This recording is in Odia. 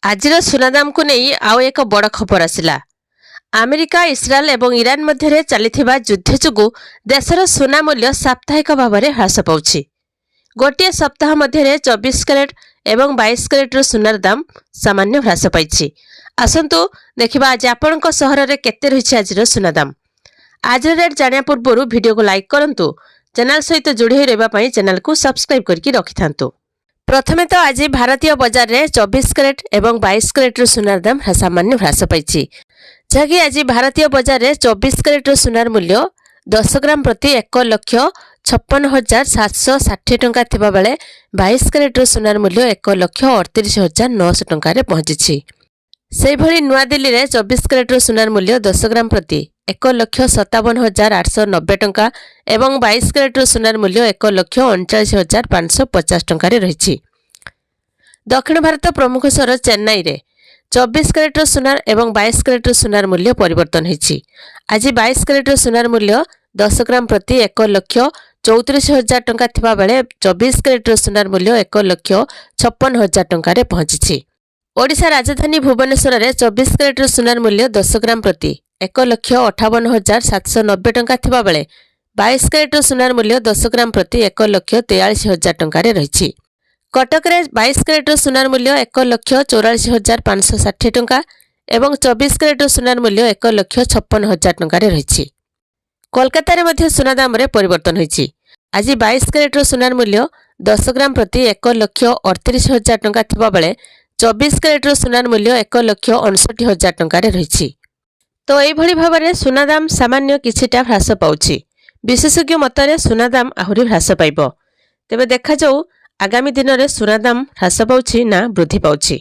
ଆଜିର ସୁନାଦାମକୁ ନେଇ ଆଉ ଏକ ବଡ଼ ଖବର ଆସିଲା। ଆମେରିକା, ଇସ୍ରାଏଲ ଏବଂ ଇରାନ ମଧ୍ୟରେ ଚାଲିଥିବା ଯୁଦ୍ଧ ଯୋଗୁଁ ଦେଶର ସୁନା ମୂଲ୍ୟ ସାପ୍ତାହିକ ଭାବରେ ହ୍ରାସ ପାଉଛି। ଗୋଟିଏ ସପ୍ତାହ ମଧ୍ୟରେ 24 କ୍ୟାରେଟ୍ ଏବଂ 22 କ୍ୟାରେଟ୍ର ସୁନାର ଦାମ ସାମାନ୍ୟ ହ୍ରାସ ପାଇଛି। ଆସନ୍ତୁ ଦେଖିବା ଆଜି ଆପଣଙ୍କ ସହରରେ କେତେ ରହିଛି ଆଜିର ସୁନା ଦାମ। ଆଜିର ରେଟ୍ ଜାଣିବା ପୂର୍ବରୁ ଭିଡ଼ିଓକୁ ଲାଇକ୍ କରନ୍ତୁ। ଚ୍ୟାନେଲ ସହିତ ଯୋଡ଼ି ହୋଇ ରହିବା ପାଇଁ ଚ୍ୟାନେଲକୁ ସବସ୍କ୍ରାଇବ୍ କରିକି ରଖିଥାନ୍ତୁ। ପ୍ରଥମେ ତ ଆଜି ଭାରତୀୟ ବଜାରରେ 24 କ୍ୟାରେଟ୍ ଏବଂ 22 କ୍ୟାରେଟ୍ର ସୁନାର ଦାମ ସାମାନ୍ୟ ହ୍ରାସ ପାଇଛି, ଯାହାକି ଆଜି ଭାରତୀୟ ବଜାରରେ 24 କ୍ୟାରେଟ୍ର ସୁନାର ମୂଲ୍ୟ 10 ଗ୍ରାମ ପ୍ରତି 1,56,760 ଟଙ୍କା ଥିବାବେଳେ 22 କ୍ୟାରେଟ୍ର ସୁନାର ମୂଲ୍ୟ 1,38,900 ଟଙ୍କାରେ ପହଞ୍ଚିଛି। ସେହିଭଳି ନୂଆଦିଲ୍ଲୀରେ 24 କ୍ୟାରେଟ୍ର ସୁନାର ମୂଲ୍ୟ 10 ଗ୍ରାମ ପ୍ରତି 1,57,890 ଟଙ୍କା ଏବଂ 22 କ୍ୟାରେଟ୍ର ସୁନାର ମୂଲ୍ୟ 1,39,550 ଟଙ୍କାରେ ରହିଛି। ଦକ୍ଷିଣ ଭାରତ ପ୍ରମୁଖ ସହର ଚେନ୍ନାଇରେ 24 କ୍ୟାରେଟ୍ର ସୁନାର ଏବଂ 22 କ୍ୟାରେଟ୍ର ସୁନାର ମୂଲ୍ୟ ପରିବର୍ତ୍ତନ ହୋଇଛି। ଆଜି 22 କ୍ୟାରେଟ୍ର ସୁନାର ମୂଲ୍ୟ 10 ଗ୍ରାମ ପ୍ରତି 1,34,000 ଟଙ୍କା ଥିବାବେଳେ 24 କ୍ୟାରେଟ୍ର ସୁନାର ମୂଲ୍ୟ 1,56,000 ଟଙ୍କାରେ ପହଞ୍ଚିଛି। ଓଡ଼ିଶା ରାଜଧାନୀ ଭୁବନେଶ୍ୱରରେ 24 କ୍ୟାରେଟ୍ର ସୁନାର ମୂଲ୍ୟ 10 ଗ୍ରାମ ପ୍ରତି 1,58,790 ଟଙ୍କା ଥିବାବେଳେ 22 କ୍ୟାରେଟ୍ର ସୁନାର ମୂଲ୍ୟ 10 ଗ୍ରାମ ପ୍ରତି 1,43,000 ଟଙ୍କାରେ ରହିଛି। କଟକରେ 22 କ୍ୟାରେଟ୍ର ସୁନାର ମୂଲ୍ୟ 1,44,560 ଟଙ୍କା ଏବଂ 24 କ୍ୟାରେଟ୍ର ସୁନାର ମୂଲ୍ୟ 1,56,000 ଟଙ୍କାରେ ରହିଛି। କୋଲକାତାରେ ମଧ୍ୟ ସୁନା ଦାମରେ ପରିବର୍ତ୍ତନ ହୋଇଛି। ଆଜି 22 କ୍ୟାରେଟ୍ର ସୁନାର ମୂଲ୍ୟ 10 ଗ୍ରାମ ପ୍ରତି 1,38,000 ଟଙ୍କା ଥିବାବେଳେ 24 କ୍ୟାରେଟ୍ର ସୁନାର ମୂଲ୍ୟ 1,59,000 ଟଙ୍କାରେ ରହିଛି। ତ ଏଇଭଳି ଭାବରେ ସୁନା ଦାମ ସାମାନ୍ୟ କିଛିଟା ହ୍ରାସ ପାଉଛି। ବିଶେଷଜ୍ଞ ମତରେ ସୁନା ଦାମ ଆହୁରି ହ୍ରାସ ପାଇବ। ତେବେ ଦେଖାଯାଉ ଆଗାମୀ ଦିନରେ ସୁନା ଦାମ ହ୍ରାସ ପାଉଛି ନା ବୃଦ୍ଧି ପାଉଛି।